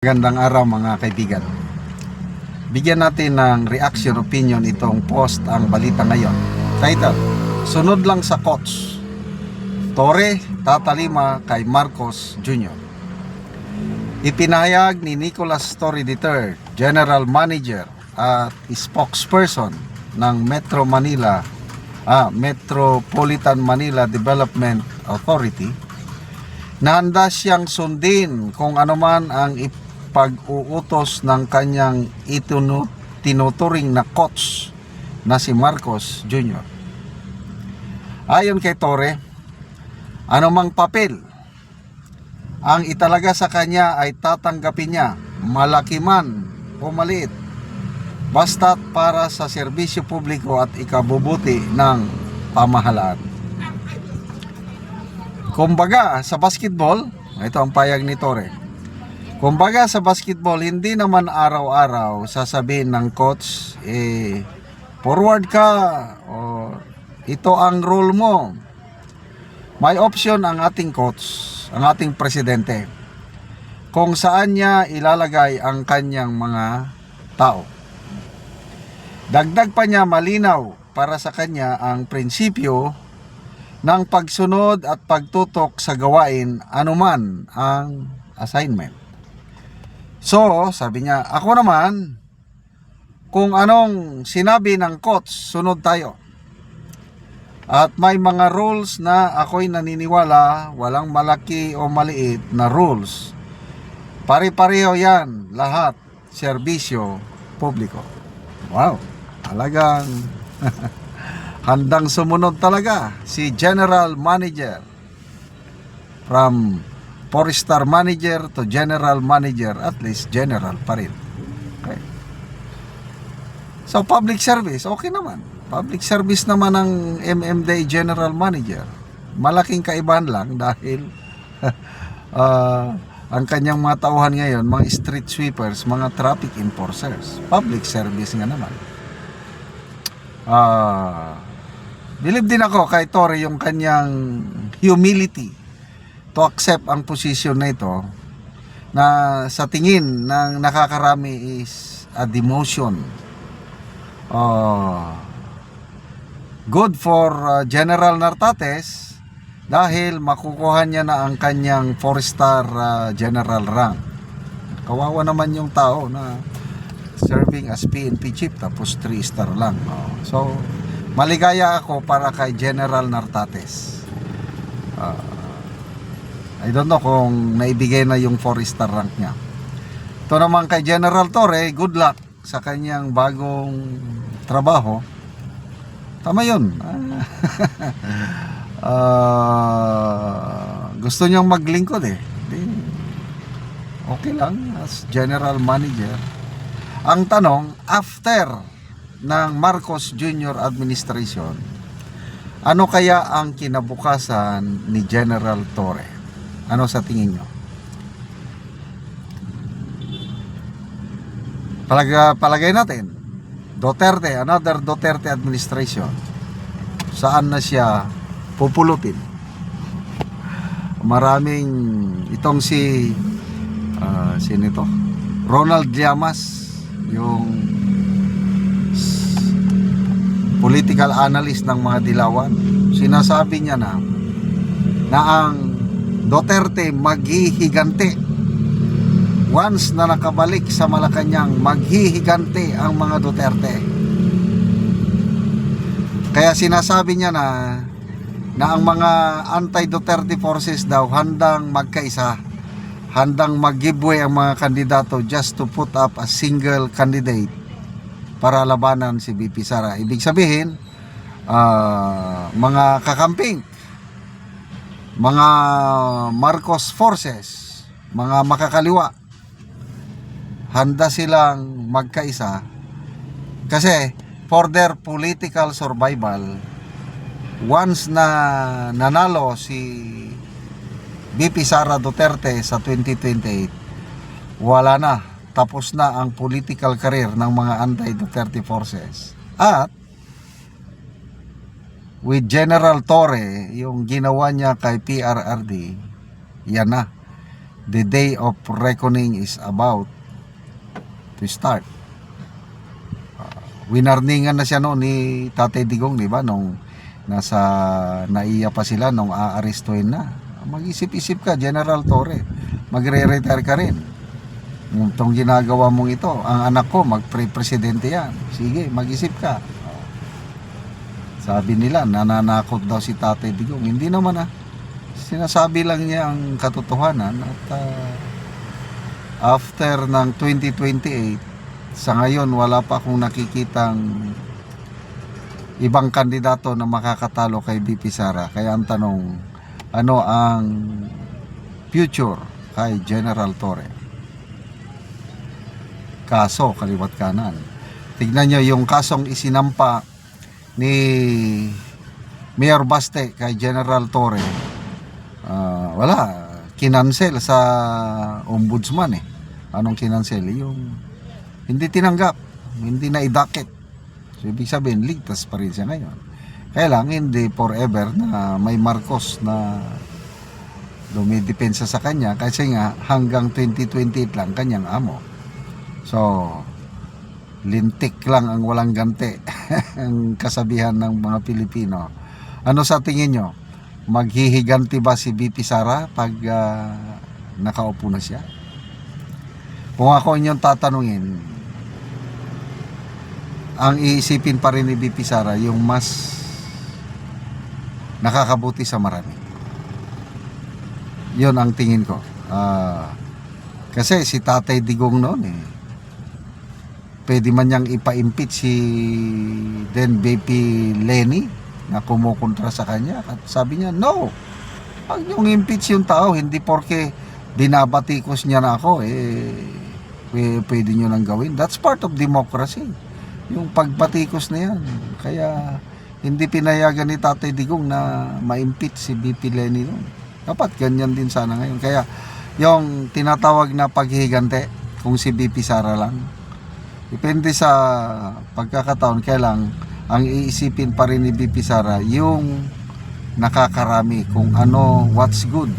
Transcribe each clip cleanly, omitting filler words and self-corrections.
Gandang araw mga kaibigan. Bigyan natin ng reaction opinion itong post ang balita ngayon. Title, sunod lang sa coach. Torre tatalima kay Marcos Jr. Ipinahayag ni Nicolas Torre III, General Manager at spokesperson ng Metropolitan Manila Development Authority na handa siyang sundin kung anuman ang pag-uutos ng kanyang tinuturing na coach na si Marcos Jr. Ayon kay Torre, anumang papel ang italaga sa kanya ay tatanggapin niya, malaki man o maliit, basta't para sa serbisyo publiko at ikabubuti ng pamahalaan. Kumbaga sa basketball, ito ang payag ni Torre. Kumbaga sa basketball, hindi naman araw-araw sasabihin ng coach, forward ka, o ito ang role mo. May option ang ating coach, ang ating presidente, kung saan niya ilalagay ang kanyang mga tao. Dagdag pa niya, malinaw para sa kanya ang prinsipyo ng pagsunod at pagtutok sa gawain anuman ang assignment. So, sabi niya, ako naman, kung anong sinabi ng coach, sunod tayo. At may mga rules na ako'y naniniwala, walang malaki o maliit na rules. Pare-pareho yan, lahat, serbisyo publiko. Wow, talagang handang sumunod talaga si General Manager. From 4-star manager to general manager, at least general pa rin. Okay. So public service, okay naman. Public service naman ng MMDA general manager. Malaking kaibahan lang dahil ang kanyang mga tauhan ngayon, mga street sweepers, mga traffic enforcers. Public service nga naman. Believe din ako kay Torre yung kanyang humility to accept ang posisyon na ito, na sa tingin ng nakakarami is a demotion. Good for General Nartates dahil makukuha niya na ang kanyang 4-star general rank. Kawawa naman yung tao na serving as PNP chief tapos 3-star lang. So maligaya ako para kay General Nartates. I don't know kung naibigay na yung 4-star rank niya. Ito naman kay General Torre, good luck sa kanyang bagong trabaho. Tama yun. Gusto niyang maglingkod eh. Okay lang as General Manager. Ang tanong, after ng Marcos Jr. administration, ano kaya ang kinabukasan ni General Torre? Ano sa tingin nyo? Palagay natin, Duterte, another Duterte administration. Saan na siya pupulutin? Maraming itong sino ito? Ronald Llamas, yung political analyst ng mga Dilawan. Sinasabi niya na ang Duterte maghihigante. Once na nakabalik sa Malacanang, maghihigante ang mga Duterte. Kaya sinasabi niya na ang mga anti-Duterte forces daw handang magkaisa, handang mag-giveaway ang mga kandidato just to put up a single candidate para labanan si VP Sara. Ibig sabihin, mga kakamping, mga Marcos forces, mga makakaliwa, handa silang magkaisa kasi for their political survival. Once na nanalo si VP Sara Duterte sa 2028, wala na, tapos na ang political career ng mga anti-Duterte forces. At with General Torre, yung ginawa niya kay PRRD, yan na. the day of reckoning is about to start. Winarningan na siya noon ni Tatay Digong, di ba? Nung naiya pa sila nung aarestuhin na. Mag-isip-isip ka, General Torre. Magre-retire ka rin. Itong ginagawa mong ito, ang anak ko, magpre-presidente yan. Sige, mag-isip ka. Sabi nila, nananakot daw si Tatay Digong. Hindi naman Sinasabi lang niya ang katotohanan at after ng 2028, sa ngayon wala pa akong nakikitang ibang kandidato na makakatalo kay BP Sara. Kaya ang tanong, ano ang future kay General Torre? Kaso, kaliwat kanan. Tignan nyo yung kasong isinampa ni Mayor Baste kay General Torre. Wala, kinansel sa ombudsman Anong kinansel? Yung hindi tinanggap, hindi na idakit. So, ibig sabihin, ligtas pa rin siya ngayon. Kaya lang, hindi forever na may Marcos na dumidepensa sa kanya kasi nga hanggang 2028 lang kanyang amo. So, lintik lang ang walang ganti ang kasabihan ng mga Pilipino. Ano sa tingin nyo? Maghihiganti ba si BP Sara pag nakaupo na siya? Kung ako inyong tatanungin, ang iisipin pa rin ni BP Sara yung mas nakakabuti sa marami. Yun ang tingin ko. Kasi si Tatay Digong noon pwede man niyang ipa-impeach si then BP Lenny na kumukontra sa kanya at sabi niya, no, pag yung impeach yung tao, hindi porke binabatikos niya na ako pwede nyo nang gawin. That's part of democracy, yung pagbatikos na yan. Kaya hindi pinayagan ni Tatay Digong na ma-impeach si BP Lenny noon. Dapat ganyan din sana ngayon. Kaya yung tinatawag na paghihigante, kung si BP Sara lang, depende sa pagkakataon. Kaya lang ang iisipin pa rin ni BP Sara yung nakakarami, kung ano, what's good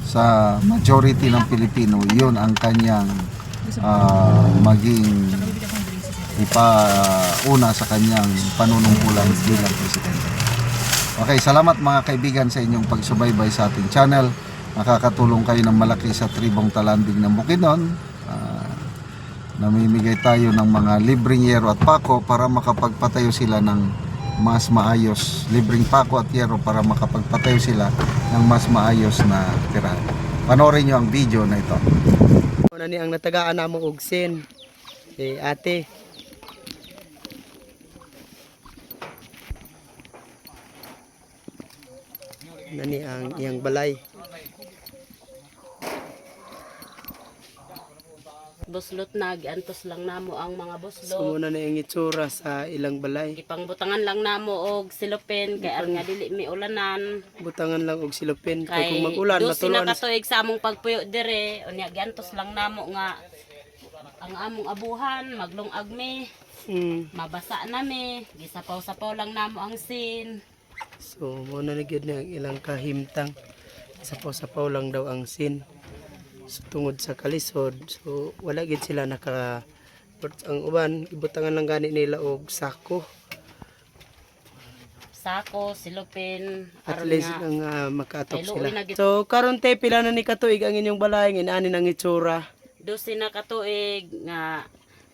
sa majority ng Pilipino. Yun ang kanyang maging ipauna sa kanyang panunungkulan bilang presidente. Okay, salamat mga kaibigan sa inyong pagsubaybay sa ating channel. Nakakatulong kayo ng malaki sa tribong Talanding ng Bukidnon. Namimigay tayo ng mga libreng yero at pako para makapagpatayo sila ng mas maayos. Libreng pako at yero para makapagpatayo sila ng mas maayos na tirahan. Panoorin nyo ang video na ito. Una ni ang natagaan namo og sin. Ate. Nani ang iyang balay. Buslot na, giantos lang namo ang mga buslot. So muna na ang itsura sa ilang balay. Gipangbutangan lang namo og silopin kay aron nga dili mi ulanan. Butangan lang og silupin kay Kay kung mag-ulan matuluan matuluan. na katuig sa among pagpuyo dire, unya giantos lang namo nga ang among abuhan maglungag mi, mabasa na mi, gisapaw-sapaw lang namo ang sin. So muna na gyud na ang ilang kahimtang. Sapaw-sapaw lang daw ang sin. So, tungod sa kalisod, so wala gid sila naka ang uban ibutangan lang gani nila og sako. Sako, silopin, At aron least nga ang makaatop kay sila. luoy na gid. So karon te pila na ni katuig ang inyong balay ngin ang itsura. Dosi na katuig nga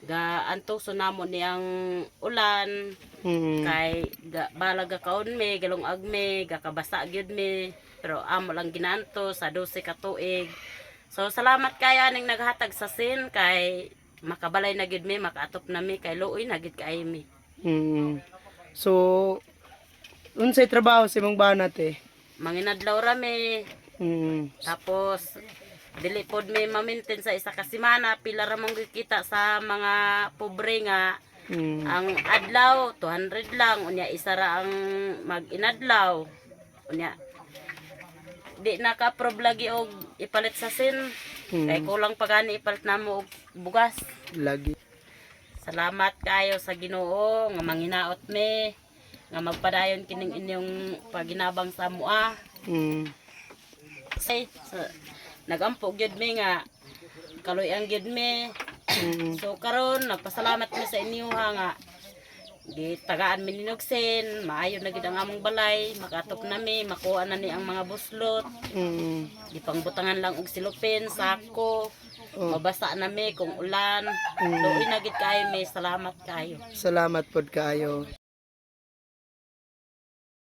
gaantoso namo niyang ulan. Kay balaga kaon mi, galungag mi, gakabasa gyud mi, pero amo lang ginanto sa 12 ka tuig. So salamat kaya ning naghatag sa sin kay makabalay na gyud mi, makaatop na mi kay luoy na gyud kay mi. So unsay trabaho sa imong banat Manginadlaw ra mi. Tapos dili pod mi ma-maintain sa isa ka semana, pila ra man gyud kita sa mga pobre nga. Ang adlaw 200 lang, unya isa ra ang mag-inadlaw. Unya di naka-approve lagi og ipalit sa sin. Kay kulang pa gani ipalit namo og bugas. Lagi. Salamat kayo sa Ginoo nga manginaot mi nga magpadayon kining inyong paginabang sa mua. Mm. Say, nagampo gyud mi nga kaloy ang gyud mi. So karon nagpasalamat mi sa inyo ha nga gitagaan mi ninugsen, maayo na gid ang among balay, makatop na mi, makuha na ni ang mga buslot. Gipangbutangan lang og silupin, sako. Mabasa na mi kung ulan. Luoy na gid kayo mi, salamat kayo. Salamat pod kaayo.